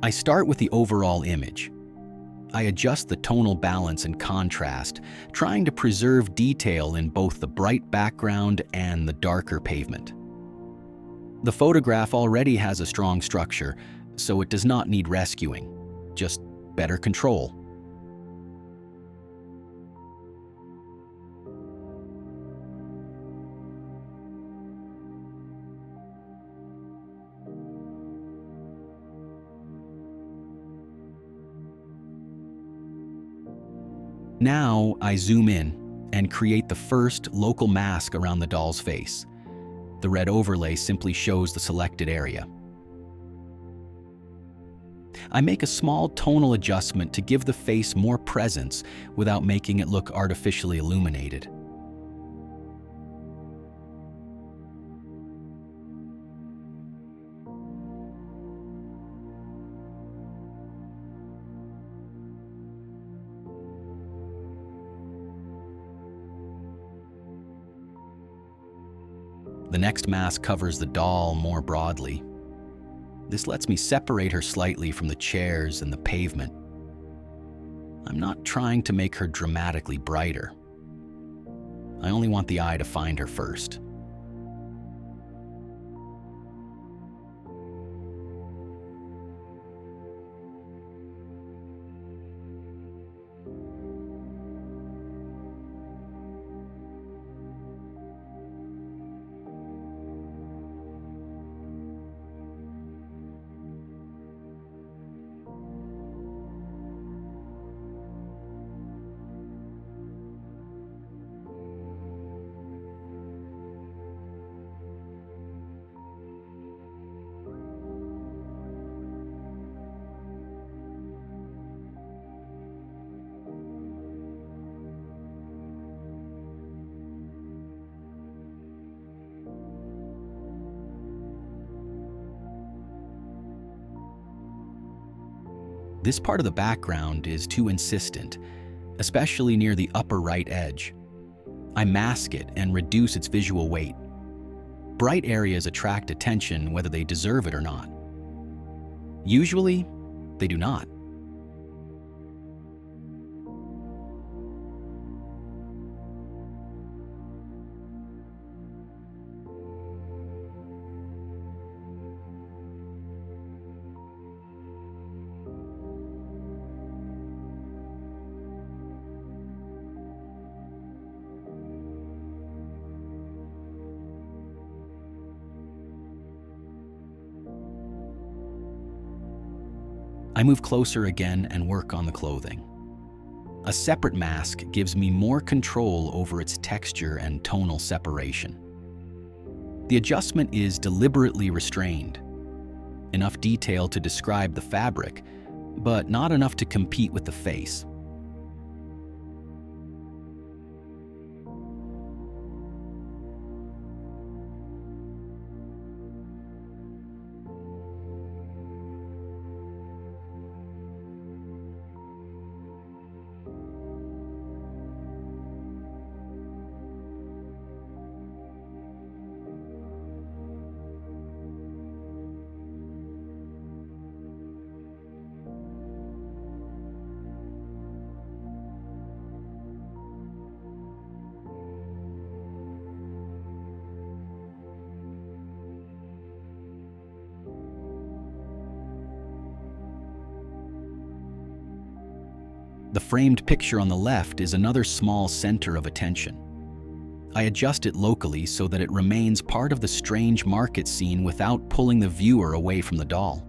I start with the overall image. I adjust the tonal balance and contrast, trying to preserve detail in both the bright background and the darker pavement. The photograph already has a strong structure, so it does not need rescuing, just better control. Now I zoom in and create the first local mask around the doll's face. The red overlay simply shows the selected area. I make a small tonal adjustment to give the face more presence without making it look artificially illuminated. The next mask covers the doll more broadly. This lets me separate her slightly from the chairs and the pavement. I'm not trying to make her dramatically brighter. I only want the eye to find her first. This part of the background is too insistent, especially near the upper right edge. I mask it and reduce its visual weight. Bright areas attract attention whether they deserve it or not. Usually, they do not. I move closer again and work on the clothing. A separate mask gives me more control over its texture and tonal separation. The adjustment is deliberately restrained. Enough detail to describe the fabric, but not enough to compete with the face. The framed picture on the left is another small center of attention. I adjust it locally so that it remains part of the strange market scene without pulling the viewer away from the doll.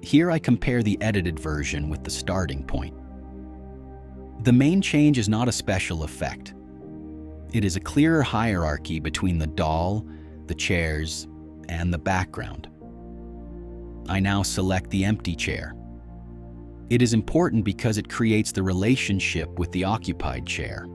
Here I compare the edited version with the starting point. The main change is not a special effect. It is a clearer hierarchy between the doll, the chairs, and the background. I now select the empty chair. It is important because it creates the relationship with the occupied chair.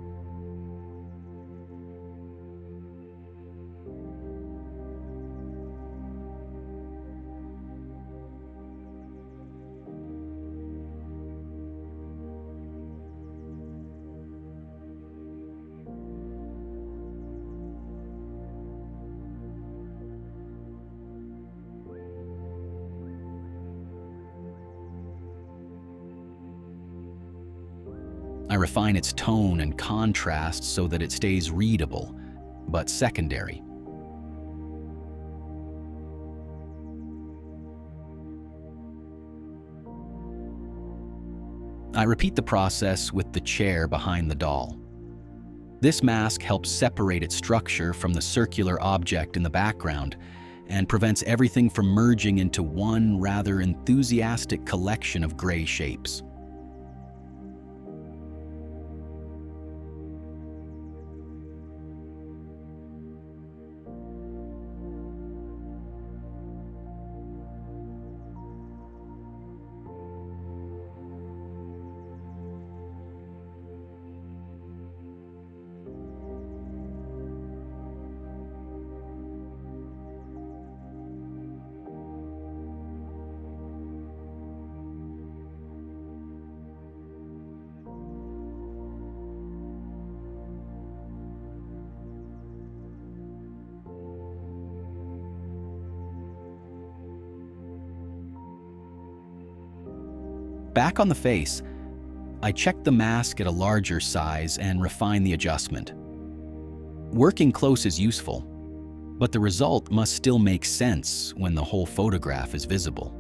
I refine its tone and contrast so that it stays readable, but secondary. I repeat the process with the chair behind the doll. This mask helps separate its structure from the circular object in the background and prevents everything from merging into one rather enthusiastic collection of gray shapes. Back on the face, I check the mask at a larger size and refine the adjustment. Working close is useful, but the result must still make sense when the whole photograph is visible.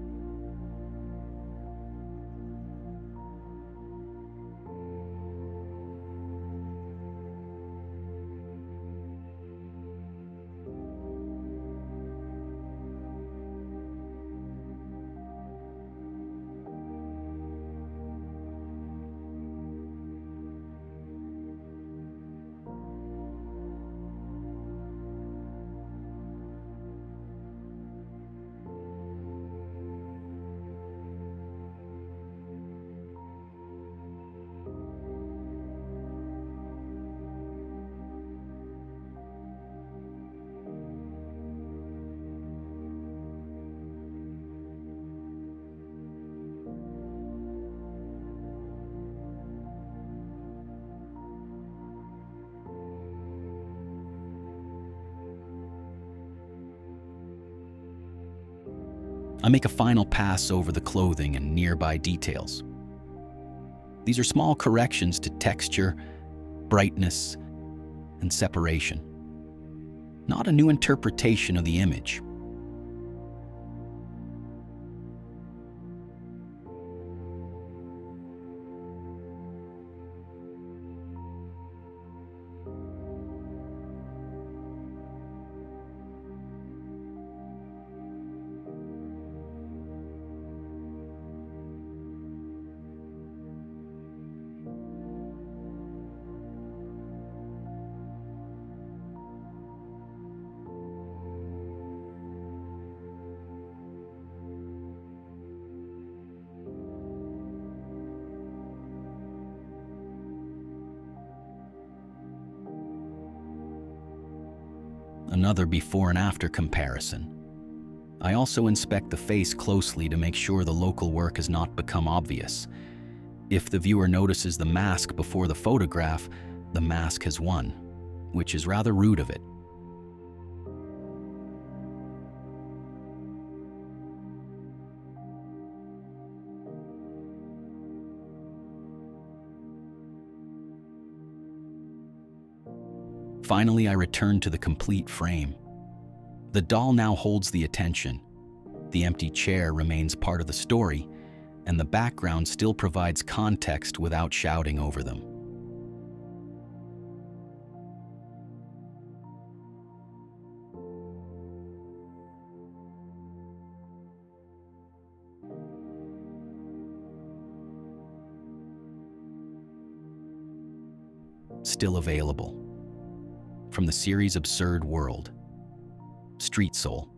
I make a final pass over the clothing and nearby details. These are small corrections to texture, brightness, and separation, not a new interpretation of the image. Another before and after comparison. I also inspect the face closely to make sure the local work has not become obvious. If the viewer notices the mask before the photograph, the mask has won, which is rather rude of it. Finally, I return to the complete frame. The doll now holds the attention. The empty chair remains part of the story, and the background still provides context without shouting over them. Still available. From the series Absurd World, StreetSoul.